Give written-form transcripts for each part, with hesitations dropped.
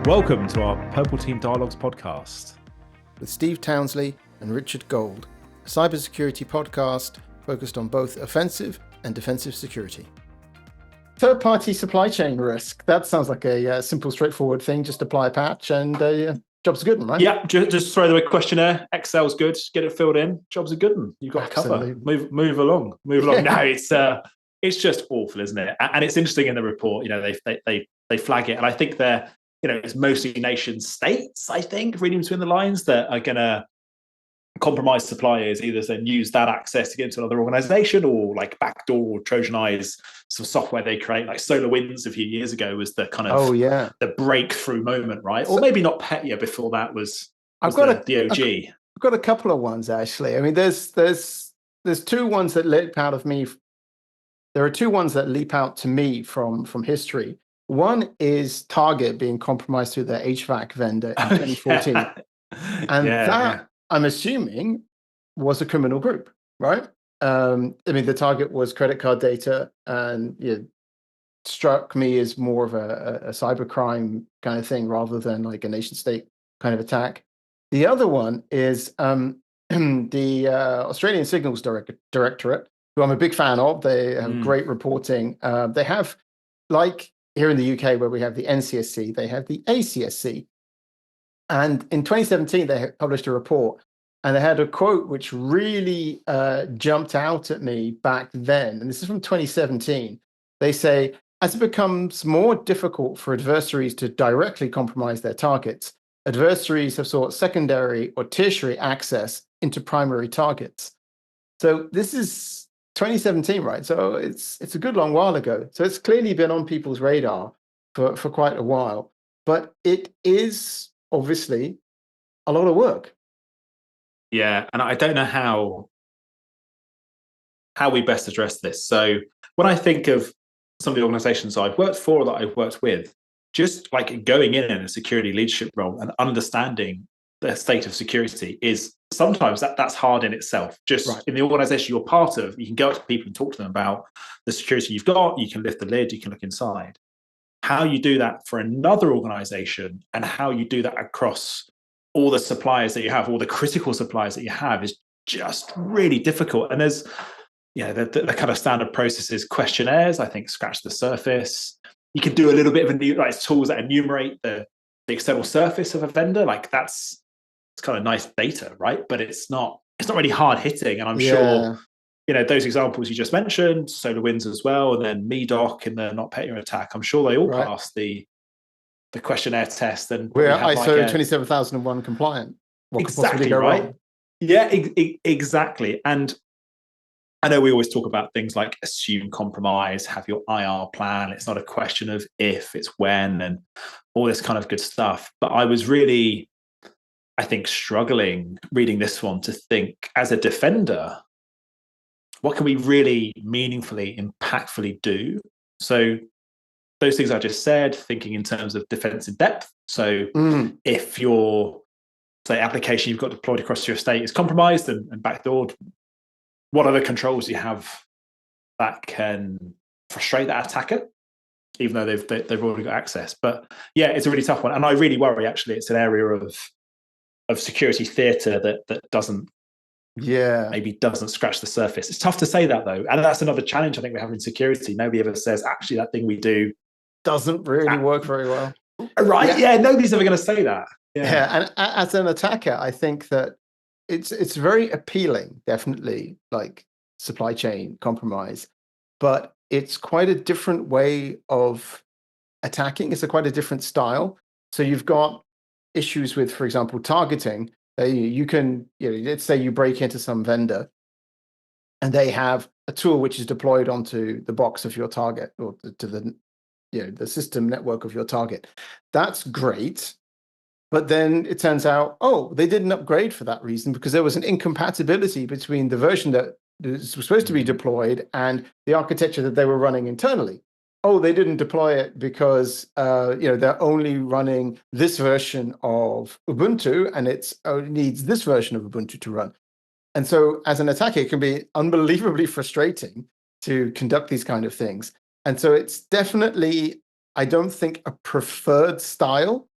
Welcome to our Purple Team Dialogues podcast. With Steve Townsley and Richard Gold, a cybersecurity podcast focused on both offensive and defensive security. Third-party supply chain risk. That sounds like a simple, straightforward thing. Just apply a patch and job's a good one, right? Yeah, just throw the questionnaire. Excel's good. Get it filled in. Job's a good one. You've got Absolutely. a cover. Move along. Yeah. No, it's just awful, isn't it? And it's interesting in the report. You know, they flag it, and I think they're, you know, it's mostly nation states, I think, reading between the lines, that are going to compromise suppliers, either then use that access to get into another organization or like backdoor or Trojanize some software they create. Like SolarWinds a few years ago was the kind of the breakthrough moment, right? Or maybe not Petya before that was the OG. I've got a couple of ones, actually. I mean, there's two ones that leap out of me. There are two ones that leap out to me from history. One is Target being compromised through their HVAC vendor in 2014. And I'm assuming, was a criminal group, right? I mean, the target was credit card data, and it struck me as more of a cybercrime kind of thing rather than like a nation state kind of attack. The other one is the Australian Signals Directorate, who I'm a big fan of. They have great reporting. They have, like here in the UK, where we have the NCSC, they have the ACSC. And in 2017, they published a report, and they had a quote which really jumped out at me back then. And this is from 2017. They say, as it becomes more difficult for adversaries to directly compromise their targets, adversaries have sought secondary or tertiary access into primary targets. So this is 2017, right? So it's a good long while ago. So it's clearly been on people's radar for quite a while. But it is obviously a lot of work. Yeah, and I don't know how we best address this. So when I think of some of the organizations I've worked for or that I've worked with, just like going in a security leadership role and understanding the state of security is sometimes that's hard in itself. Just in the organization you're part of, you can go up to people and talk to them about the security you've got, you can lift the lid, you can look inside. How you do that for another organization and how you do that across all the suppliers that you have, all the critical suppliers that you have, is just really difficult. And there's, the kind of standard processes, questionnaires, I think, scratch the surface. You can do a little bit of tools that enumerate the external surface of a vendor. Like it's kind of nice data, right? But it's not really hard hitting. And I'm sure, those examples you just mentioned, SolarWinds as well, and then MEDOC in the not Petya attack, I'm sure they all passed the questionnaire test. And we're ISO 27001 compliant. What exactly, right? Wrong? Yeah, exactly. And I know we always talk about things like assume compromise, have your IR plan. It's not a question of if, it's when, and all this kind of good stuff. But I was really, I think, struggling reading this one to think, as a defender, what can we really meaningfully, impactfully do? So those things I just said, thinking in terms of defense in depth. So if your, say, application you've got deployed across your estate is compromised and backdoored, what are the controls you have that can frustrate that attacker, even though they've already got access? But yeah, it's a really tough one. And I really worry, actually, it's an area of security theatre that doesn't scratch the surface. It's tough to say that, though. And that's another challenge I think we have in security. Nobody ever says, actually, that thing we do doesn't really work very well. Right. Yeah, nobody's ever going to say that. Yeah. And as an attacker, I think that it's very appealing, definitely, like supply chain compromise, but it's quite a different way of attacking. It's quite a different style. So you've got issues with, for example, targeting. You can, let's say you break into some vendor and they have a tool which is deployed onto the box of your target, or to the system network of your target. That's great. But then it turns out, they didn't upgrade for that reason, because there was an incompatibility between the version that was supposed to be deployed and the architecture that they were running internally. They didn't deploy it because they're only running this version of Ubuntu, and it needs this version of Ubuntu to run. And so as an attacker, it can be unbelievably frustrating to conduct these kind of things. And so it's definitely, I don't think, a preferred style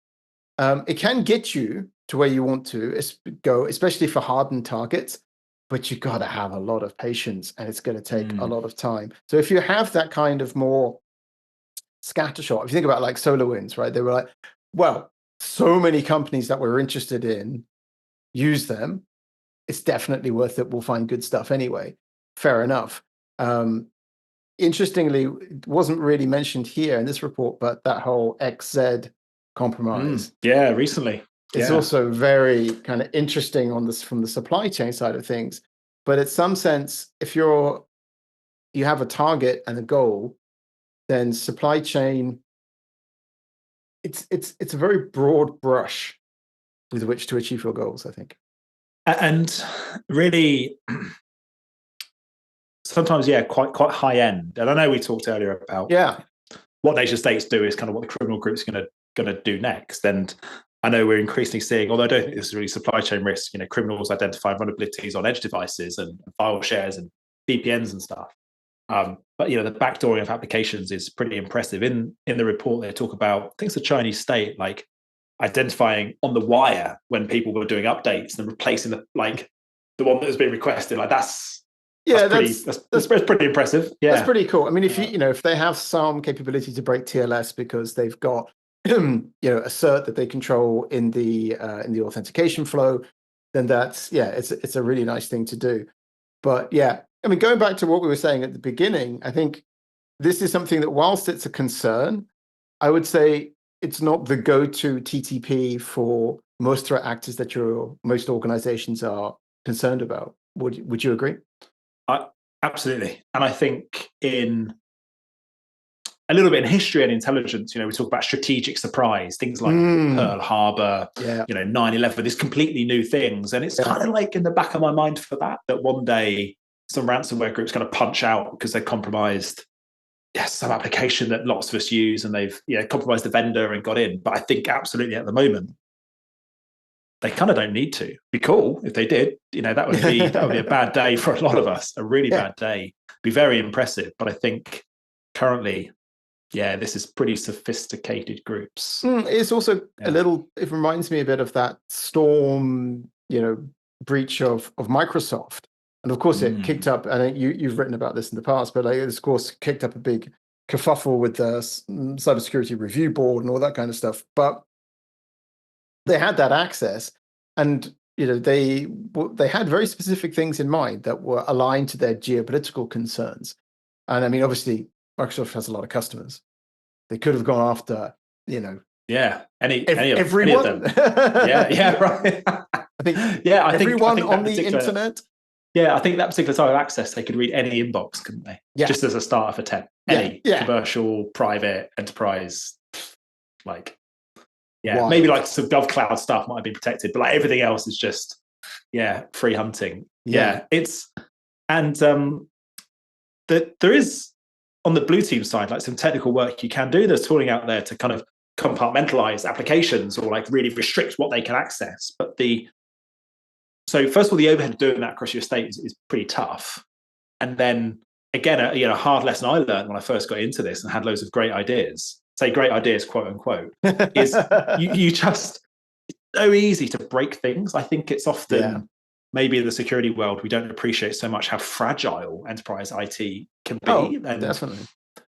It can get you to where you want to go, especially for hardened targets, but you got to have a lot of patience and it's going to take a lot of time. So if you have that kind of more scattershot, if you think about like SolarWinds, right? They were like, well, so many companies that we're interested in use them. It's definitely worth it. We'll find good stuff anyway. Fair enough. Interestingly, it wasn't really mentioned here in this report, but that whole XZ compromise. Yeah, recently. It's also very kind of interesting on this from the supply chain side of things. But in some sense, if you have a target and a goal, then supply chain, it's a very broad brush with which to achieve your goals, I think. And really, sometimes, quite high end. And I know we talked earlier about what nation states do is kind of what the criminal group's going to do next. And I know we're increasingly seeing, although I don't think this is really supply chain risk, criminals identify vulnerabilities on edge devices and file shares and VPNs and stuff. But the backdooring of applications is pretty impressive. In the report, they talk about, I think it's the Chinese state, like identifying on the wire when people were doing updates and replacing the one that was being requested. Like that's pretty impressive. Yeah, that's pretty cool. I mean, if they have some capability to break TLS because they've got a cert that they control in the authentication flow, then that's it's a really nice thing to do. But yeah, I mean, going back to what we were saying at the beginning, I think this is something that, whilst it's a concern, I would say it's not the go-to TTP for most threat actors that most organizations are concerned about. Would you agree? Absolutely. And I think in a little bit in history and intelligence, we talk about strategic surprise, things like Pearl Harbor, 9/11, these completely new things. And it's kind of like in the back of my mind for that one day some ransomware group's going to punch out because they compromised some application that lots of us use, and they've compromised the vendor and got in. But I think absolutely at the moment, they kind of don't need to. Be cool if they did. That would be a bad day for a lot of us. A really bad day. Be very impressive. But I think currently, this is pretty sophisticated groups. It's also a little. It reminds me a bit of that Storm, breach of Microsoft, and of course it kicked up. I think you've written about this in the past, but it of course kicked up a big kerfuffle with the Cybersecurity Review Board and all that kind of stuff. But they had that access, and they had very specific things in mind that were aligned to their geopolitical concerns. And I mean, obviously, Microsoft has a lot of customers. They could have gone after, everyone. Right. I think everyone on the internet. Yeah, I think that particular type of access, they could read any inbox, couldn't they? Yeah. Just as a starter for 10. Any commercial, private, enterprise, maybe like some GovCloud stuff might have been protected, but like everything else is just, free hunting. There is, on the blue team side, like some technical work you can do. There's tooling out there to kind of compartmentalize applications or like really restrict what they can access. But so first of all, the overhead of doing that across your estate is pretty tough. And then again, a hard lesson I learned when I first got into this and had loads of great ideas, say great ideas, quote unquote, is you just, it's so easy to break things. I think it's often, maybe in the security world, we don't appreciate so much how fragile enterprise IT can be. And definitely.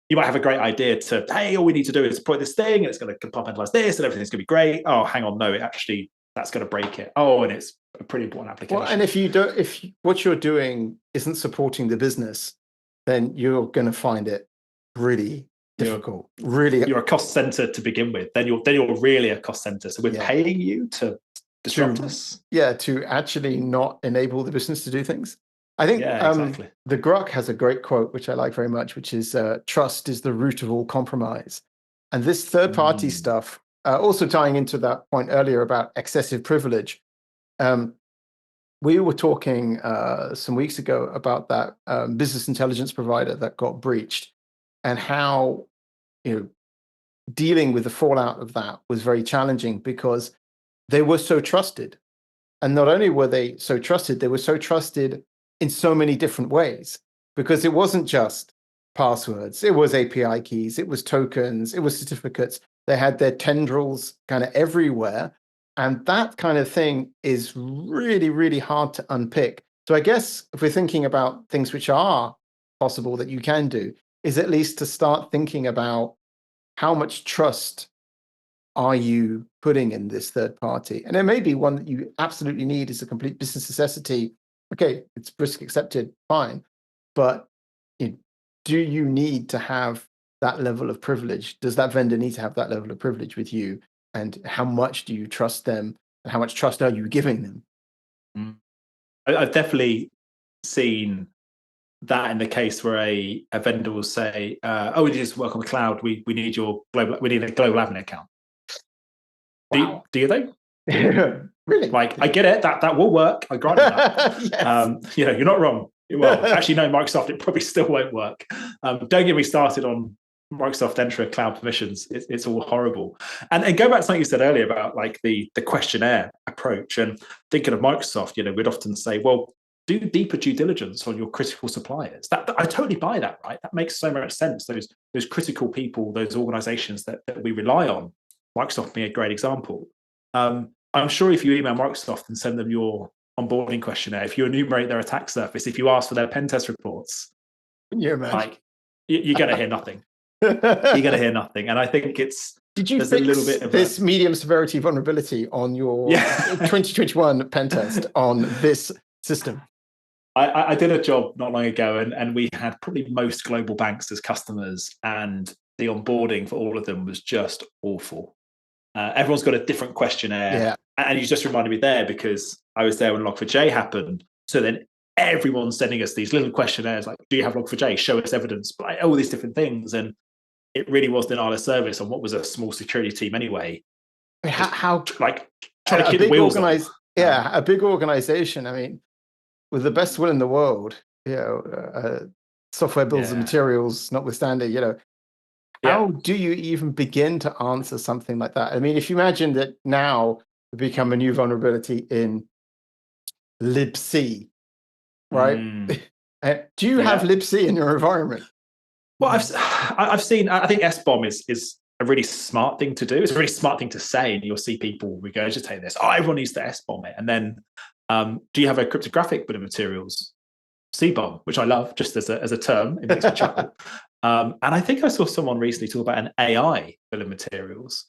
You might have a great idea to, hey, all we need to do is deploy this thing, and it's going to compartmentalize this, and everything's going to be great. Oh, hang on, no, that's going to break it. Oh, and it's a pretty important application. Well, and if what you're doing isn't supporting the business, then you're going to find it really difficult. You're a cost center to begin with. Then you're really a cost center. So we're paying you to disrupt us. Yeah, to actually not enable the business to do things. I think exactly. The Grok has a great quote, which I like very much, which is trust is the root of all compromise. And this third-party stuff, also tying into that point earlier about excessive privilege, we were talking some weeks ago about that business intelligence provider that got breached, and how dealing with the fallout of that was very challenging because they were so trusted. And not only were they so trusted, they were so trusted in so many different ways, because it wasn't just passwords, it was API keys, it was tokens, it was certificates. They had their tendrils kind of everywhere. And that kind of thing is really, really hard to unpick. So I guess if we're thinking about things which are possible that you can do, is at least to start thinking about how much trust are you putting in this third party? And there may be one that you absolutely need as a complete business necessity. Okay, it's risk accepted, fine. But do you need to have that level of privilege? Does that vendor need to have that level of privilege with you? And how much do you trust them? And how much trust are you giving them? I've definitely seen that in the case where a vendor will say, "Oh, we just work on the cloud. We need we need a global admin account." Wow. Do you though? Really? Like, I get it. That will work. I grant that. Yes. You're not wrong. Well, actually, no, Microsoft, it probably still won't work. Don't get me started on Microsoft Entra cloud permissions. It's all horrible. And go back to something you said earlier about like the questionnaire approach. And thinking of Microsoft, we'd often say, well, do deeper due diligence on your critical suppliers. That I totally buy that, right? That makes so much sense. Those critical people, those organizations that we rely on, Microsoft being a great example. I'm sure if you email Microsoft and send them your onboarding questionnaire, if you enumerate their attack surface, if you ask for their pen test reports, you're going to hear nothing. You're going to hear nothing. And I think did you fix a little bit of this medium severity vulnerability on your 2021 pen test on this system? I did a job not long ago, and we had probably most global banks as customers, and the onboarding for all of them was just awful. Everyone's got a different questionnaire. And you just reminded me there because I was there when Log4j happened. So then everyone's sending us these little questionnaires like, do you have Log4j? Show us evidence, but all these different things. And it really was denial of service on what was a small security team anyway. How like trying to keep the wheels on. Yeah, a big organization. I mean, with the best will in the world, software bills and materials notwithstanding, how do you even begin to answer something like that? I mean, if you imagine that now become a new vulnerability in libc, right? Do you have libc in your environment? Well, I've seen. I think SBOM is a really smart thing to do. It's a really smart thing to say, and you'll see people regurgitate this. Oh, everyone needs to SBOM it. And then, do you have a cryptographic bill of materials? CBOM, which I love, just as a term, it makes me chuckle. And I think I saw someone recently talk about an AI bill of materials.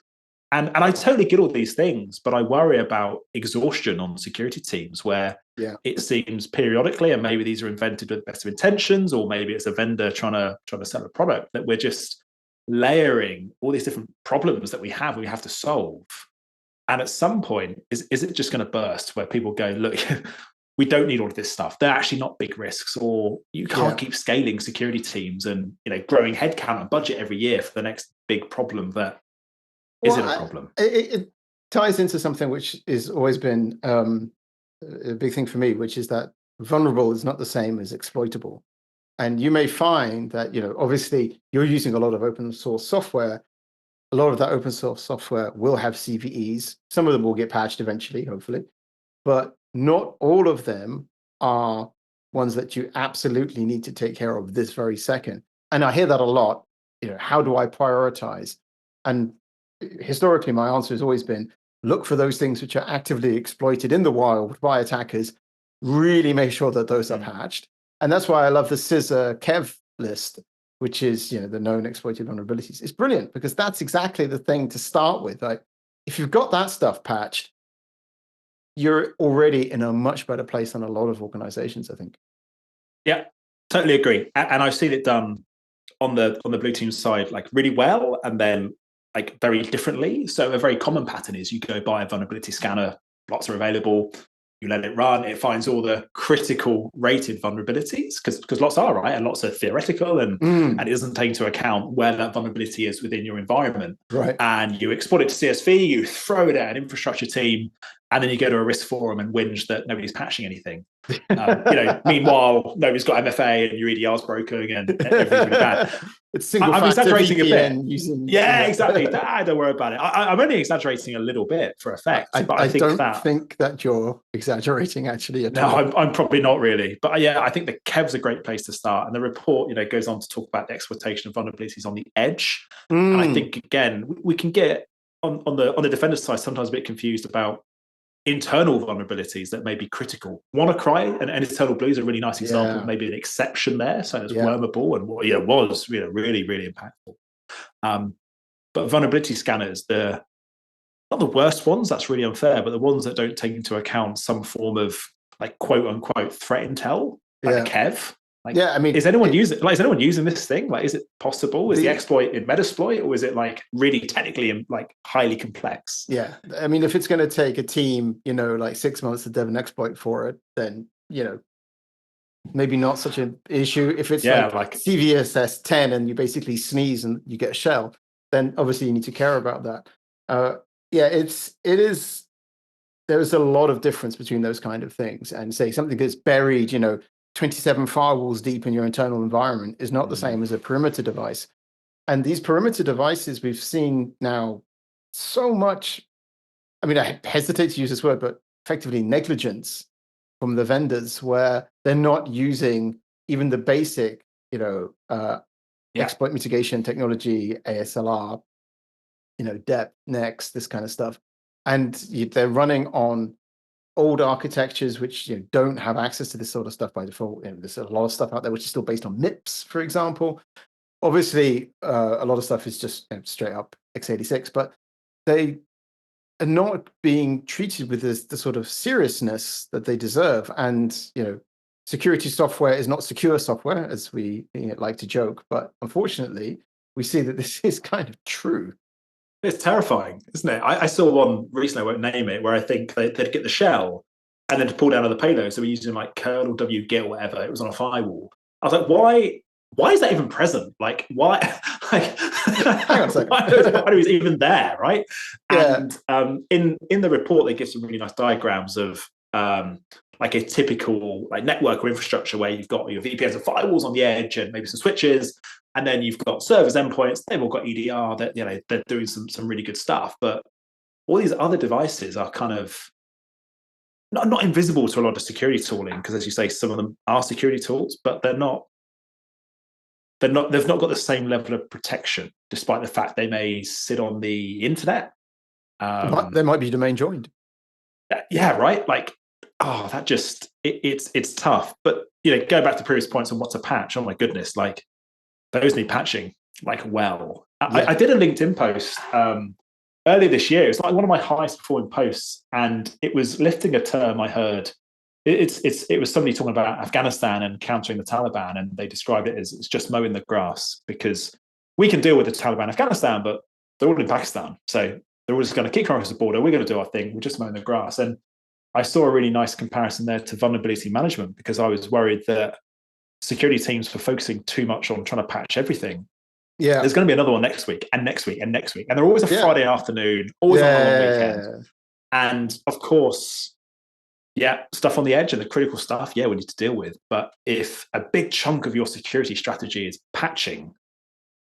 And I totally get all these things, but I worry about exhaustion on security teams where it seems periodically, and maybe these are invented with best of intentions, or maybe it's a vendor trying to sell a product, that we're just layering all these different problems that we have to solve. And at some point, is it just going to burst where people go, look, we don't need all of this stuff. They're actually not big risks, or you can't keep scaling security teams and growing headcount and budget every year for the next big problem that isn't a problem. It ties into something which has always been a big thing for me, which is that vulnerable is not the same as exploitable. And you may find that, obviously you're using a lot of open source software. A lot of that open source software will have CVEs. Some of them will get patched eventually, hopefully. But not all of them are ones that you absolutely need to take care of this very second. And I hear that a lot. How do I prioritize? And historically, my answer has always been, look for those things which are actively exploited in the wild by attackers. Really make sure that those are patched. And that's why I love the CISA Kev list, which is the known exploited vulnerabilities. It's brilliant because that's exactly the thing to start with. Like, if you've got that stuff patched, you're already in a much better place than a lot of organizations, I think. Yeah, totally agree. And I've seen it done on the blue team side, like really well, and then like very differently. So a very common pattern is you go buy a vulnerability scanner, lots are available, you let it run, it finds all the critical rated vulnerabilities, because lots are, right? And lots are theoretical, and it doesn't take into account where that vulnerability is within your environment. Right. And you export it to CSV, you throw it at an infrastructure team, and then you go to a risk forum and whinge that nobody's patching anything. Meanwhile, nobody's got MFA and your EDR's broken and everything's really bad. It's single I'm factor exaggerating VPN a bit. using. Yeah, exactly. Don't worry about it. I'm only exaggerating a little bit for effect, but I think that you're exaggerating actually at no, all. I'm probably not really. But yeah, I think the Kev's a great place to start. And the report, goes on to talk about the exploitation of vulnerabilities on the edge. And I think again, we can get on the defender side sometimes a bit confused about internal vulnerabilities that may be critical. WannaCry and Eternal Blue is a really nice example of maybe an exception there. So it's wormable and was really, really impactful. But vulnerability scanners, they're not the worst ones, that's really unfair, but the ones that don't take into account some form of like quote unquote threat intel, like the Kev. Is anyone using this thing? Like, is it possible? Is the exploit in Metasploit, or is it like really technically like highly complex? Yeah, I mean, if it's going to take a team, like 6 months to dev an exploit for it, then maybe not such an issue. If it's like CVSS 10 and you basically sneeze and you get a shell, then obviously you need to care about that. There's a lot of difference between those kind of things, and say something that's buried, 27 firewalls deep in your internal environment is not the same as a perimeter device. And these perimeter devices, we've seen now so much, I mean, I hesitate to use this word, but effectively negligence from the vendors where they're not using even the basic, exploit mitigation technology, ASLR, depth, next, this kind of stuff. And they're running on old architectures which don't have access to this sort of stuff by default. There's a lot of stuff out there which is still based on MIPS, for example. Obviously, a lot of stuff is just straight up x86, but they are not being treated with the sort of seriousness that they deserve. And security software is not secure software, as we like to joke. But unfortunately, we see that this is kind of true. It's terrifying, isn't it? I saw one recently, I won't name it, where I think they'd get the shell and then to pull down other payloads. So we're using like kernel wget or whatever. It was on a firewall. I was like, why is that even present? Like, why? Like, hang on a second. why do we even there, right? And in the report, they give some really nice diagrams of like a typical like network or infrastructure where you've got your VPNs and firewalls on the edge and maybe some switches, and then you've got servers, endpoints. They've all got EDR. That they're doing some really good stuff. But all these other devices are kind of not invisible to a lot of security tooling, because as you say, some of them are security tools, but they've not got the same level of protection, despite the fact they may sit on the internet. They might be domain joined. Yeah, right. Like, that just it's tough. But go back to previous points on what to patch. Oh my goodness, like those need patching. Like, well, I did a LinkedIn post earlier this year. It's like one of my highest performing posts, and it was lifting a term I heard. It was somebody talking about Afghanistan and countering the Taliban, and they described it as it's just mowing the grass, because we can deal with the Taliban in Afghanistan, but they're all in Pakistan, so they're all just going to kick across the border. We're going to do our thing. We're just mowing the grass. And I saw a really nice comparison there to vulnerability management, because I was worried that security teams were focusing too much on trying to patch everything. Yeah, there's going to be another one next week and next week and next week, and they're always a Friday afternoon, always on a long weekend. And of course, stuff on the edge and the critical stuff, we need to deal with. But if a big chunk of your security strategy is patching,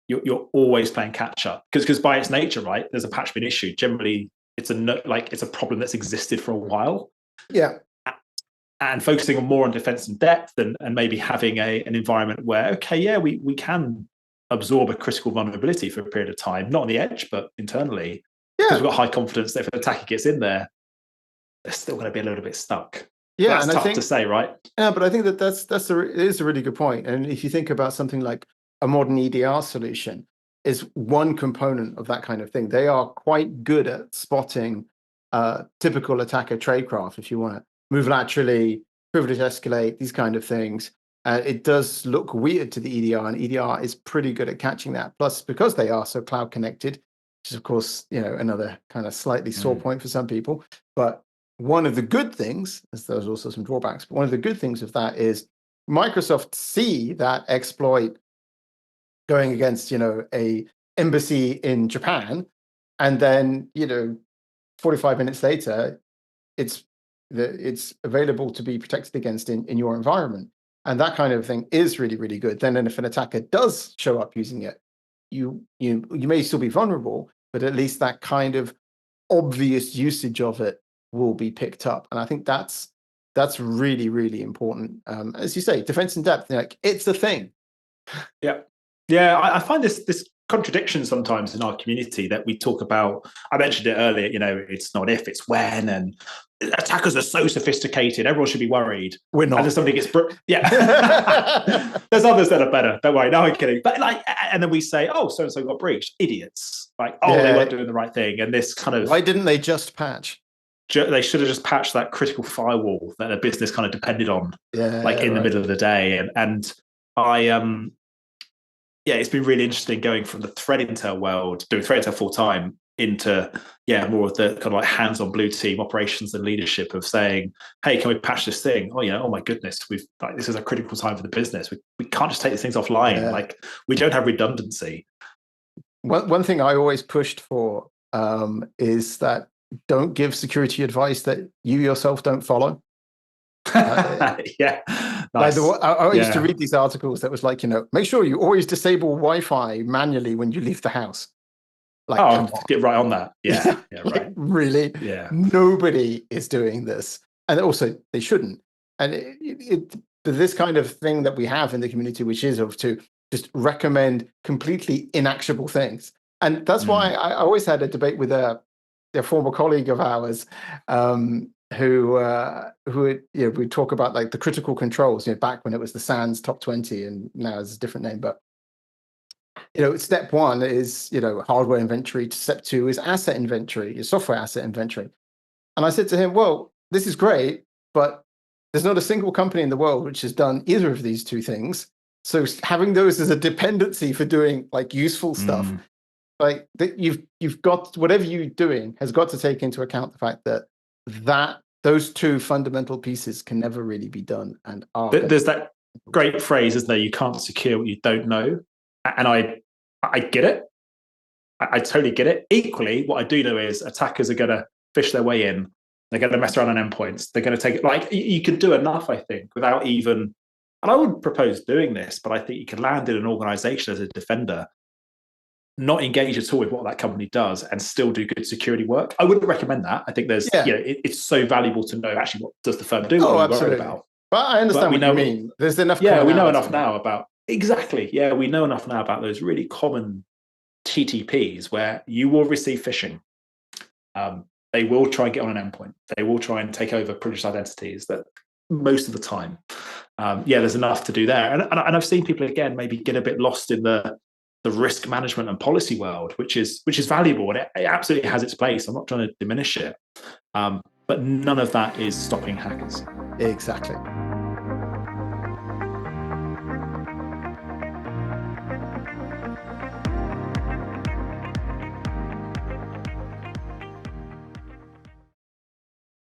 you're always playing catch up, because by its nature, right, there's a patch been issued. Generally, it's a problem that's existed for a while. Yeah. And focusing more on defense and depth, and maybe having an environment where, we can absorb a critical vulnerability for a period of time, not on the edge, but internally, because we've got high confidence that if an attacker gets in there, they're still going to be a little bit stuck. Yeah, that's tough to say, right? Yeah, but I think it is a really good point. And if you think about something like a modern EDR solution, is one component of that kind of thing. They are quite good at spotting typical attacker tradecraft. If you want to move laterally, privilege escalate, these kind of things. It does look weird to the EDR, and EDR is pretty good at catching that. Plus, because they are so cloud connected, which is of course another kind of slightly sore point for some people. But one of the good things, as there's also some drawbacks, but one of the good things of that is Microsoft see that exploit going against a embassy in Japan, and then 45 minutes later, it's available to be protected against in your environment. And that kind of thing is really, really good. Then if an attacker does show up using it, you may still be vulnerable, but at least that kind of obvious usage of it will be picked up. And I think that's really, really important. As you say, defense in depth, like, it's a thing. Yeah. Yeah, I find this contradiction sometimes in our community that we talk about. I mentioned it earlier, it's not if, it's when, and attackers are so sophisticated, everyone should be worried. We're not. And then somebody gets, yeah. There's others that are better, don't worry, no, I'm kidding. But and then we say, oh, so-and-so got breached. Idiots. Like, they weren't doing the right thing. And this kind of... Why didn't they just patch? They should have just patched that critical firewall that a business kind of depended on, in the middle of the day. And I... it's been really interesting going from the threat intel world, doing threat intel full time, into more of the kind of hands-on blue team operations and leadership of saying, hey, can we patch this thing? Oh my goodness, this is a critical time for the business. We can't just take these things offline. We don't have redundancy. One thing I always pushed for is that don't give security advice that you yourself don't follow. Yeah, nice. I used to read these articles that was like, make sure you always disable Wi-Fi manually when you leave the house. Get right on that. Yeah, right. Really? Yeah. Nobody is doing this, and also they shouldn't. And this kind of thing that we have in the community, which is to just recommend completely inactionable things, and that's why I always had a debate with a former colleague of ours. Who we talk about like the critical controls, back when it was the SANS top 20, and now it's a different name. But step one is hardware inventory. Step two is asset inventory, your software asset inventory. And I said to him, well, this is great, but there's not a single company in the world which has done either of these two things. So having those as a dependency for doing useful stuff, that you've got, whatever you're doing has got to take into account the fact that those two fundamental pieces can never really be done. And there's that great phrase, isn't there? You can't secure what you don't know. And I get it. I totally get it. Equally, what I do know is attackers are going to fish their way in. They're going to mess around on endpoints. They're going to take it. You can do enough, I think, without even, and I wouldn't propose doing this, but I think you can land in an organization as a defender, not engage at all with what that company does, and still do good security work. I wouldn't recommend that. I think there's, it's so valuable to know actually what does the firm do, what are we worried about. But I understand what you mean. There's enough. Yeah, we know enough now about, exactly. Yeah, we know enough now about those really common TTPs where you will receive phishing. They will try and get on an endpoint. They will try and take over privileged identities. That most of the time, there's enough to do there. And I've seen people again maybe get a bit lost in the risk management and policy world, which is valuable, and it absolutely has its place. I'm not trying to diminish it, but none of that is stopping hackers. Exactly.